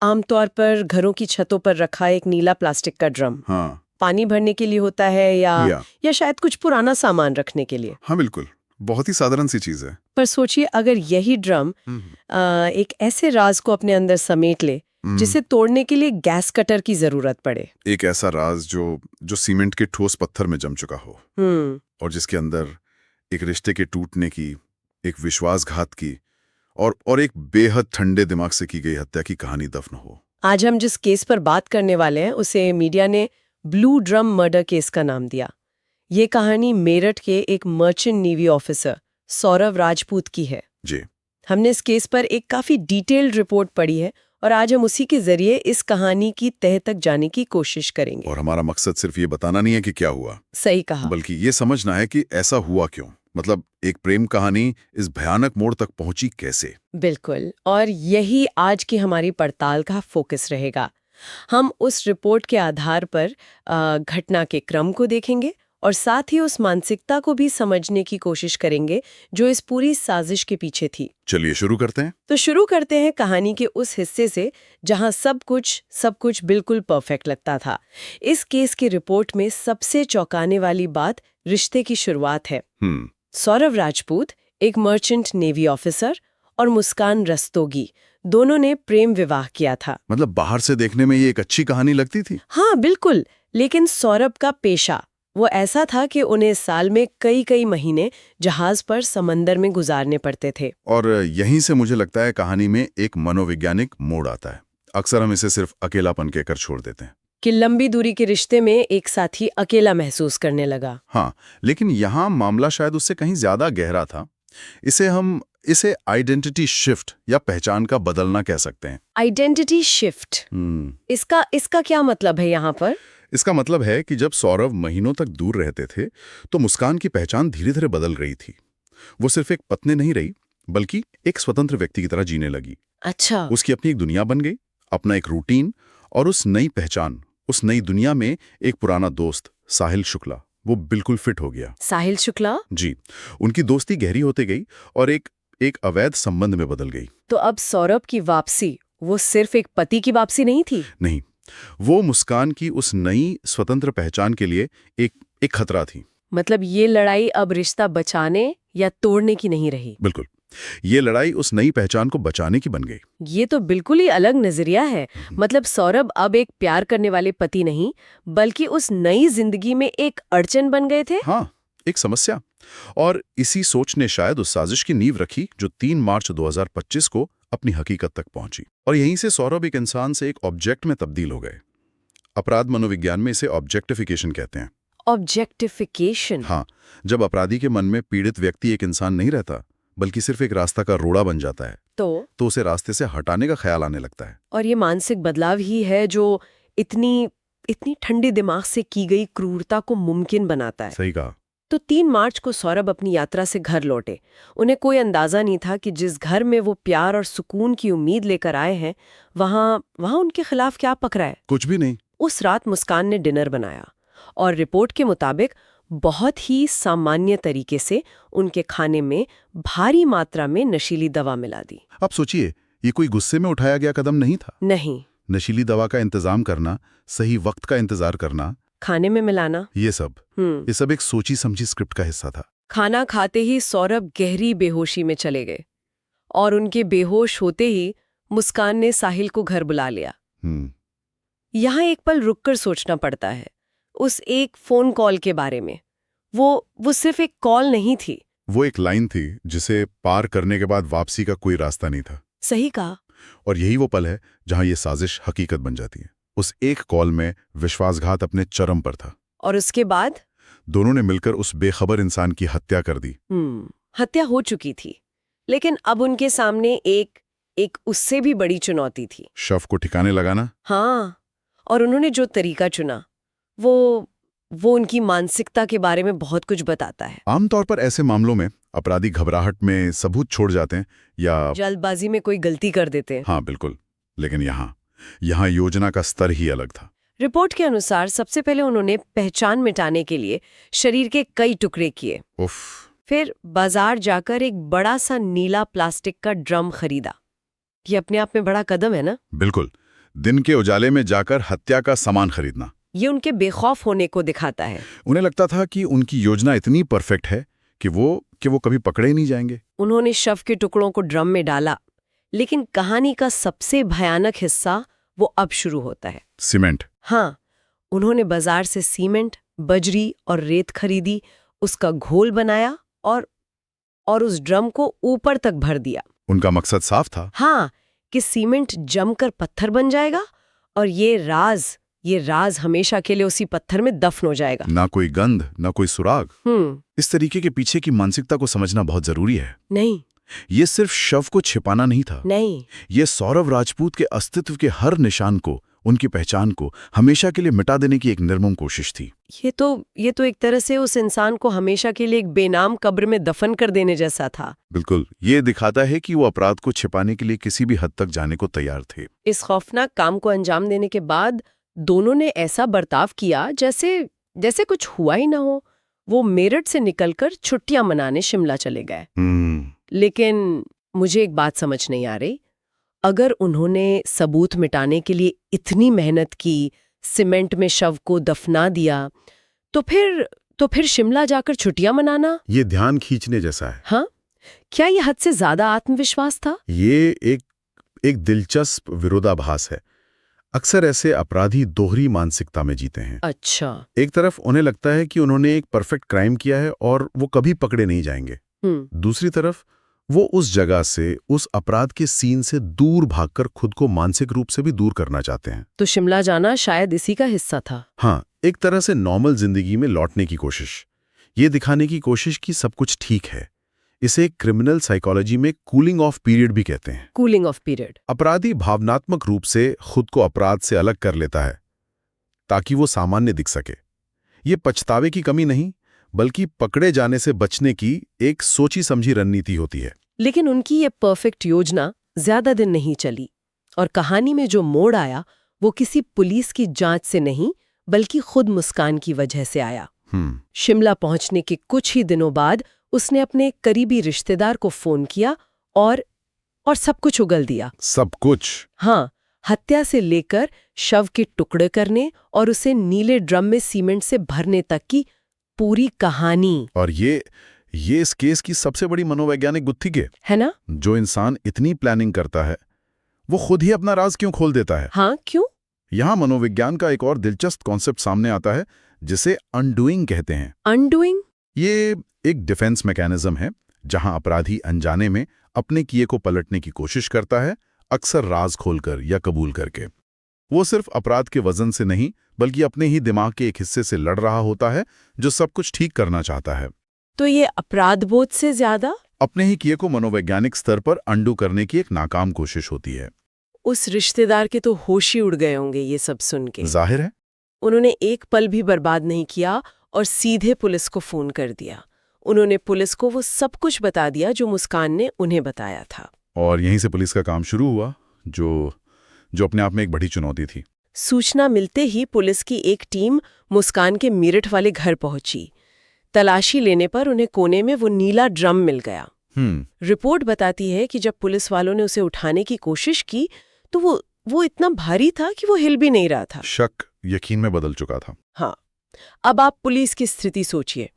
आमतौर पर घरों की छतों पर रखा एक नीला प्लास्टिक का ड्रम हाँ पानी भरने के लिए होता है या शायद कुछ पुराना सामान रखने के लिए। हाँ बिल्कुल, बहुत ही साधारण सी चीज है। पर सोचिए अगर यही ड्रम एक ऐसे राज को अपने अंदर समेट ले जिसे तोड़ने के लिए गैस कटर की जरूरत पड़े। एक ऐसा राज जो सीमेंट के ठोस पत्थर में जम चुका हो और जिसके अंदर एक रिश्ते के टूटने की, एक विश्वासघात की और एक बेहद ठंडे दिमाग से की गई हत्या की कहानी दफन हो। आज हम जिस केस पर बात करने वाले हैं उसे मीडिया ने ब्लू ड्रम मर्डर केस का नाम दिया। ये कहानी मेरठ के एक merchant navy officer Saurav Rajput की है। जी। हमने इस केस पर एक काफी डिटेल्ड रिपोर्ट पढ़ी है और आज हम उसी के जरिए इस कहानी की तह तक जाने की कोशिश करेंगे। और हमारा मकसद सिर्फ ये बताना नहीं है कि क्या हुआ, सही कहा, बल्कि ये समझना है कि ऐसा हुआ क्यों। मतलब एक प्रेम कहानी इस भयानक मोड़ तक पहुंची कैसे। बिल्कुल, और यही आज की हमारी पड़ताल का फोकस रहेगा। हम उस रिपोर्ट के आधार पर घटना के क्रम को देखेंगे और साथ ही उस मानसिकता को भी समझने की कोशिश करेंगे जो इस पूरी साजिश के पीछे थी। चलिए शुरू करते हैं। तो शुरू करते हैं कहानी के उस हिस्से से जहां सब कुछ बिल्कुल परफेक्ट लगता था। इस केस की रिपोर्ट में सबसे चौंकाने वाली बात रिश्ते की शुरुआत है। सौरव राजपूत एक मर्चेंट नेवी ऑफिसर और मुस्कान रस्तोगी दोनों ने प्रेम विवाह किया था। मतलब बाहर से देखने में ये एक अच्छी कहानी लगती थी। हाँ बिल्कुल, लेकिन सौरभ का पेशा वो ऐसा था कि उन्हें साल में कई महीने जहाज पर समंदर में गुजारने पड़ते थे। और यहीं से मुझे लगता है कहानी में एक मनोवैज्ञानिक मोड़ आता है। अक्सर हम इसे सिर्फ अकेलापन कहकर छोड़ देते हैं कि लंबी दूरी के रिश्ते में एक साथी अकेला महसूस करने लगा। हाँ, लेकिन यहाँ मामला शायद उससे कहीं ज्यादा गहरा था। इसे आइडेंटिटी शिफ्ट या पहचान का बदलना कह सकते हैं। आइडेंटिटी शिफ्ट, इसका क्या मतलब है यहाँ पर? इसका मतलब है कि जब सौरभ महीनों तक दूर रहते थे तो मुस्कान की पहचान धीरे धीरे बदल रही थी। वो सिर्फ एक पत्नी नहीं रही, बल्कि एक स्वतंत्र व्यक्ति की तरह जीने लगी। अच्छा। उसकी अपनी एक दुनिया बन गई, अपना एक रूटीन, और उस नई पहचान, उस नई दुनिया में एक पुराना दोस्त साहिल शुक्ला वो बिल्कुल फिट हो गया। साहिल शुक्ला? जी। उनकी दोस्ती गहरी होते गई और एक अवैध संबंध में बदल गई। तो अब सौरभ की वापसी वो सिर्फ एक पति की वापसी नहीं थी? नहीं, वो मुस्कान की उस नई स्वतंत्र पहचान के लिए एक खतरा थी। मतलब ये लड़ाई अब रिश्ता बचाने या तोड़ने की नहीं रही। बिल्कुल, ये लड़ाई उस नई पहचान को बचाने की बन गई। ये तो बिल्कुल ही अलग नजरिया है। मतलब सौरभ अब एक प्यार करने वाले पति नहीं, बल्कि उस नई जिंदगी में एक अड़चन बन गए थे। हाँ, एक समस्या। और इसी सोच ने शायद उस साजिश की नींव रखी जो 3 मार्च 2025 को अपनी हकीकत तक पहुंची। और यहीं से सौरभ एक इंसान से एक ऑब्जेक्ट में तब्दील हो गए। अपराध मनोविज्ञान में इसे ऑब्जेक्टिफिकेशन कहते हैं। ऑब्जेक्टिफिकेशन? हाँ, जब अपराधी के मन में पीड़ित व्यक्ति एक इंसान नहीं रहता, बल्कि सिर्फ एक रास्ता का रोड़ा बन जाता है, तो उसे रास्ते से हटाने का ख्याल आने लगता है। और ये मानसिक बदलाव ही है जो इतनी ठंडे दिमाग से की गई क्रूरता को मुमकिन बनाता है। सही कहा। तो 3 मार्च को सौरभ अपनी यात्रा से घर लौटे। उन्हें कोई अंदाजा नहीं था कि जिस घर में वो प्यार और सुकून की उम्मीद लेकर आए हैं, वहां उनके खिलाफ क्या पकड़ा है। कुछ भी नहीं। उस रात मुस्कान ने डिनर बनाया और रिपोर्ट के मुताबिक बहुत ही सामान्य तरीके से उनके खाने में भारी मात्रा में नशीली दवा मिला दी। अब सोचिए, ये कोई गुस्से में उठाया गया कदम नहीं था। नहीं। नशीली दवा का इंतजाम करना, सही वक्त का इंतजार करना, खाने में मिलाना, ये सब एक सोची समझी स्क्रिप्ट का हिस्सा था। खाना खाते ही सौरभ गहरी बेहोशी में चले गए और उनके बेहोश होते ही मुस्कान ने साहिल को घर बुला लिया। यहाँ एक पल रुककर सोचना पड़ता है उस एक फोन कॉल के बारे में। वो सिर्फ एक कॉल नहीं थी, वो एक लाइन थी जिसे पार करने के बाद वापसी का कोई रास्ता नहीं था। सही कहा। और यही वो पल है जहां ये साजिश हकीकत बन जाती है। उस एक कॉल में विश्वासघात अपने चरम पर था। और उसके बाद दोनों ने मिलकर उस बेखबर इंसान की हत्या कर दी। हत्या हो चुकी थी, लेकिन अब उनके सामने एक उससे भी बड़ी चुनौती थी। शव को ठिकाने लगाना। हाँ, और उन्होंने जो तरीका चुना वो उनकी मानसिकता के बारे में बहुत कुछ बताता है। आमतौर पर ऐसे मामलों में अपराधी घबराहट में सबूत छोड़ जाते हैं या जल्दबाजी में कोई गलती कर देते हैं। हाँ बिल्कुल, लेकिन यहाँ योजना का स्तर ही अलग था। रिपोर्ट के अनुसार सबसे पहले उन्होंने पहचान मिटाने के लिए शरीर के कई टुकड़े किए। फिर बाजार जाकर एक बड़ा सा नीला प्लास्टिक का ड्रम खरीदा। ये अपने आप में बड़ा कदम है ना? बिल्कुल, दिन के उजाले में जाकर हत्या का सामान खरीदना। ये उनके बेखौफ होने को दिखाता है। उन्हें लगता था कि उनकी योजना इतनी परफेक्ट है कि वो कभी पकड़े ही नहीं जाएंगे। उन्होंने शव के टुकड़ों को ड्रम में डाला, लेकिन कहानी का सबसे भयानक हिस्सा वो अब शुरू होता है। सीमेंट। हाँ, उन्होंने बाजार से सीमेंट, बजरी और रेत खरीदी, उसका घोल बनाया और उस ड्रम को ऊपर तक भर दिया। उनका मकसद साफ था। हाँ, कि सीमेंट जमकर पत्थर बन जाएगा और ये राज हमेशा के लिए उसी पत्थर में दफन हो जाएगा। ना कोई गंध, ना कोई सुराग। इस तरीके के पीछे की मानसिकता को समझना बहुत जरूरी है। नहीं, ये सिर्फ शव को छिपाना नहीं था। नहीं, ये सौरभ राजपूत के अस्तित्व के हर निशान को, उनकी पहचान को हमेशा के लिए मिटा देने की एक निर्मम कोशिश थी। ये तो एक तरह से उस इंसान को हमेशा के लिए एक बेनाम कब्र में दफन कर देने जैसा था। बिल्कुल, ये दिखाता है कि वो अपराध को छिपाने के लिए किसी भी हद तक जाने को तैयार थे। इस खौफनाक काम को अंजाम देने के बाद दोनों ने ऐसा बर्ताव किया जैसे कुछ हुआ ही ना हो। वो मेरठ से निकलकर छुट्टियां मनाने शिमला चले गए। लेकिन मुझे एक बात समझ नहीं आ रही, अगर उन्होंने सबूत मिटाने के लिए इतनी मेहनत की, सीमेंट में शव को दफना दिया, तो फिर शिमला जाकर छुट्टियां मनाना? ये ध्यान खींचने जैसा है। हाँ, क्या ये हद से ज्यादा आत्मविश्वास था? ये एक दिलचस्प विरोधाभास है। अक्सर ऐसे अपराधी दोहरी मानसिकता में जीते हैं। अच्छा। एक तरफ उन्हें लगता है कि उन्होंने एक परफेक्ट क्राइम किया है और वो कभी पकड़े नहीं जाएंगे। दूसरी तरफ वो उस जगह से, उस अपराध के सीन से दूर भागकर खुद को मानसिक रूप से भी दूर करना चाहते हैं। तो शिमला जाना शायद इसी का हिस्सा था। हाँ, एक तरह से नॉर्मल जिंदगी में लौटने की कोशिश, ये दिखाने की कोशिश कि सब कुछ ठीक है। इसे क्रिमिनल साइकोलॉजी में कूलिंग ऑफ पीरियड भी कहते हैं। Cooling of period. अपराधी भावनात्मक रूप से खुद को अपराध से अलग कर लेता है ताकि वो सामान्य दिख सके। ये पछतावे की कमी नहीं, बल्कि पकड़े जाने से बचने की एक सोची समझी रणनीति होती है। लेकिन उनकी ये परफेक्ट योजना ज्यादा दिन नहीं चली और कहानी में जो मोड़ आया वो किसी पुलिस की जांच से नहीं, बल्कि खुद मुस्कान की वजह से आया। शिमला पहुंचने के कुछ ही दिनों बाद उसने अपने करीबी रिश्तेदार को फोन किया और सब कुछ उगल दिया। सब कुछ? हाँ, हत्या से लेकर शव के टुकड़े करने और उसे नीले ड्रम में सीमेंट से भरने तक की पूरी कहानी। और ये इस केस की सबसे बड़ी मनोवैज्ञानिक गुत्थी है ना? जो इंसान इतनी प्लानिंग करता है वो खुद ही अपना राज क्यों खोल देता है? हाँ, क्यों? यहाँ मनोविज्ञान का एक और दिलचस्प कॉन्सेप्ट सामने आता है जिसे अनडूइंग कहते हैं। अनडूइंग? ये एक डिफेंस मैकेनिज्म है जहां अपराधी अनजाने में अपने किए को पलटने की कोशिश करता है, अक्सर राज खोलकर या कबूल करके। वो सिर्फ अपराध के वजन से नहीं, बल्कि अपने ही दिमाग के एक हिस्से से लड़ रहा होता है जो सब कुछ ठीक करना चाहता है। तो ये अपराध बोध से ज्यादा अपने ही किए को मनोवैज्ञानिक स्तर पर अंडू करने की एक नाकाम कोशिश होती है। उस रिश्तेदार के तो होश ही उड़ गए होंगे ये सब सुन के। जाहिर है। उन्होंने एक पल भी बर्बाद नहीं किया और सीधे पुलिस को फोन कर दिया। उन्होंने पुलिस को वो सब कुछ बता दिया जो मुस्कान ने उन्हें बताया था। और यहीं से पुलिस का काम शुरू हुआ, जो अपने आप में एक बड़ी चुनौती थी। सूचना मिलते ही पुलिस की एक टीम मुस्कान के मेरठ वाले घर पहुंची। तलाशी लेने पर उन्हें कोने में वो नीला ड्रम मिल गया। रिपोर्ट बताती है कि जब पुलिस वालों ने उसे उठाने की कोशिश की तो वो इतना भारी था कि वो हिल भी नहीं रहा था। शक यकीन में बदल चुका था। हाँ, अब आप पुलिस की स्थिति सोचिए।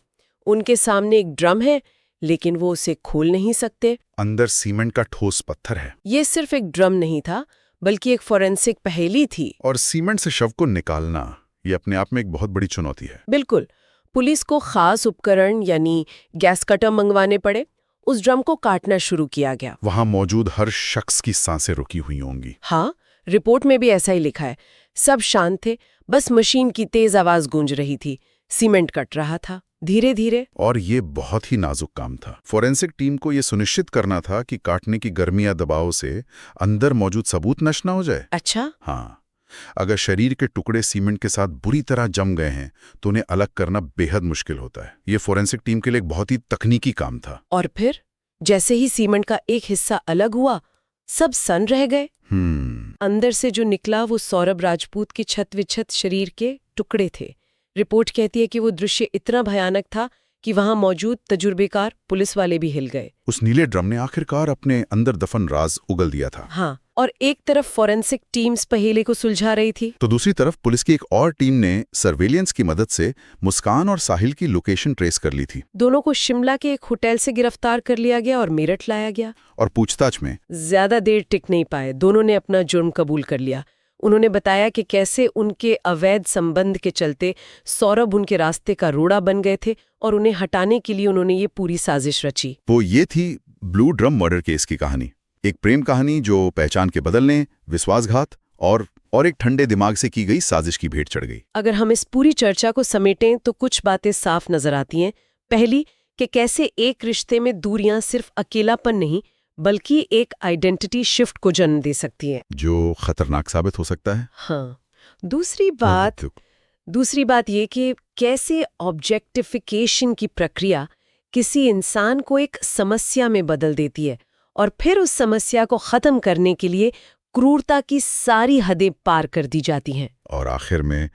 उनके सामने एक ड्रम है, लेकिन वो उसे खोल नहीं सकते। अंदर सीमेंट का ठोस पत्थर है। ये सिर्फ एक ड्रम नहीं था, बल्कि एक फोरेंसिक पहेली थी। और सीमेंट से शव को निकालना, ये अपने आप में एक बहुत बड़ी चुनौती है। बिल्कुल। पुलिस को खास उपकरण यानी गैस कटर मंगवाने पड़े। उस ड्रम को काटना शुरू किया गया। वहां मौजूद हर शख्स की सांसें रुकी हुई होंगी। हाँ, रिपोर्ट में भी ऐसा ही लिखा है। सब शांत थे, बस मशीन की तेज आवाज गूंज रही थी। सीमेंट कट रहा था धीरे धीरे। और ये बहुत ही नाजुक काम था। फोरेंसिक टीम को ये सुनिश्चित करना था कि काटने की गर्मी या दबाव से अंदर मौजूद सबूत नष्ट न हो जाए। अच्छा? हाँ, अगर शरीर के टुकड़े सीमेंट के साथ बुरी तरह जम गए हैं तो उन्हें अलग करना बेहद मुश्किल होता है। ये फोरेंसिक टीम के लिए एक बहुत ही तकनीकी काम था। और फिर जैसे ही सीमेंट का एक हिस्सा अलग हुआ, सब सन रह गए। अंदर से जो निकला वो सौरभ राजपूत के छत विछत शरीर के टुकड़े थे। रिपोर्ट कहती है कि वो दृश्य इतना भयानक था कि वहां मौजूद तजुर्बेकार पुलिस वाले भी हिल गए। उस नीले ड्रम ने आखिरकार अपने अंदर दफन राज उगल दिया था। हाँ, और एक तरफ फॉरेंसिक टीम्स पहेले को सुलझा रही थी। तो दूसरी तरफ पुलिस की एक और टीम ने सर्वेलियंस की मदद से मुस्कान और साहिल की लोकेशन ट्रेस कर ली थी। दोनों को शिमला के एक होटल से गिरफ्तार कर लिया गया और मेरठ लाया गया। और पूछताछ में ज्यादा देर टिक नहीं पाए, दोनों ने अपना जुर्म कबूल कर लिया। उन्होंने बताया कि कैसे उनके अवैध संबंध के चलते सौरभ उनके रास्ते का रोड़ा बन गए थे और उन्हें हटाने के लिए उन्होंने ये पूरी साजिश रची। वो ये थी ब्लू ड्रम मर्डर केस की कहानी, एक प्रेम कहानी जो पहचान के बदलने, विश्वासघात और एक ठंडे दिमाग से की गई साजिश की भेंट चढ़ गई। अगर हम इस पूरी चर्चा को समेटें तो कुछ बातें साफ नजर आती हैं। पहली, कि कैसे एक रिश्ते में दूरियां सिर्फ अकेलापन नहीं बल्कि एक आइडेंटिटी शिफ्ट को जन्म दे सकती हैं, जो खतरनाक साबित हो सकता है। हाँ। दूसरी बात ये कि कैसे ऑब्जेक्टिफिकेशन की प्रक्रिया किसी इंसान को एक समस्या में बदल देती है और फिर उस समस्या को खत्म करने के लिए क्रूरता की सारी हदें पार कर दी जाती हैं। और आखिर में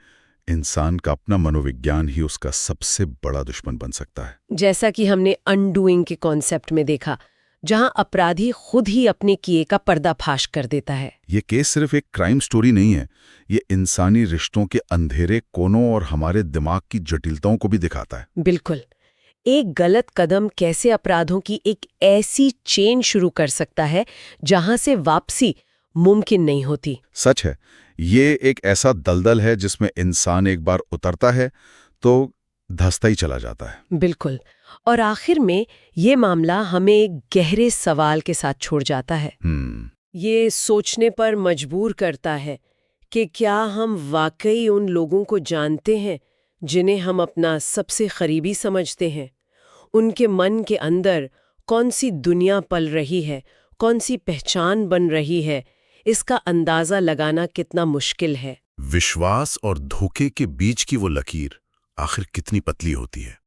इंसान का अपना मनोविज्ञान ही उसका सबसे बड़ा दुश्मन बन सकता है, जैसा कि हमने अनडूइंग के कॉन्सेप्ट में देखा, जहां अपराधी खुद ही अपने किए का पर्दाफाश कर देता है। ये केस सिर्फ एक क्राइम स्टोरी नहीं है, ये इंसानी रिश्तों के अंधेरे कोनों और हमारे दिमाग की जटिलताओं को भी दिखाता है। बिल्कुल। एक गलत कदम कैसे अपराधों की एक ऐसी चेन शुरू कर सकता है जहां से वापसी मुमकिन नहीं होती। सच है, ये एक ऐसा दलदल है जिसमें इंसान एक बार उतरता है तो धंसता ही चला जाता है। बिल्कुल। और आखिर में ये मामला हमें एक गहरे सवाल के साथ छोड़ जाता है। ये सोचने पर मजबूर करता है कि क्या हम वाकई उन लोगों को जानते हैं जिन्हें हम अपना सबसे करीबी समझते हैं? उनके मन के अंदर कौन सी दुनिया पल रही है, कौन सी पहचान बन रही है, इसका अंदाजा लगाना कितना मुश्किल है। विश्वास और धोखे के बीच की वो लकीर आखिर कितनी पतली होती है।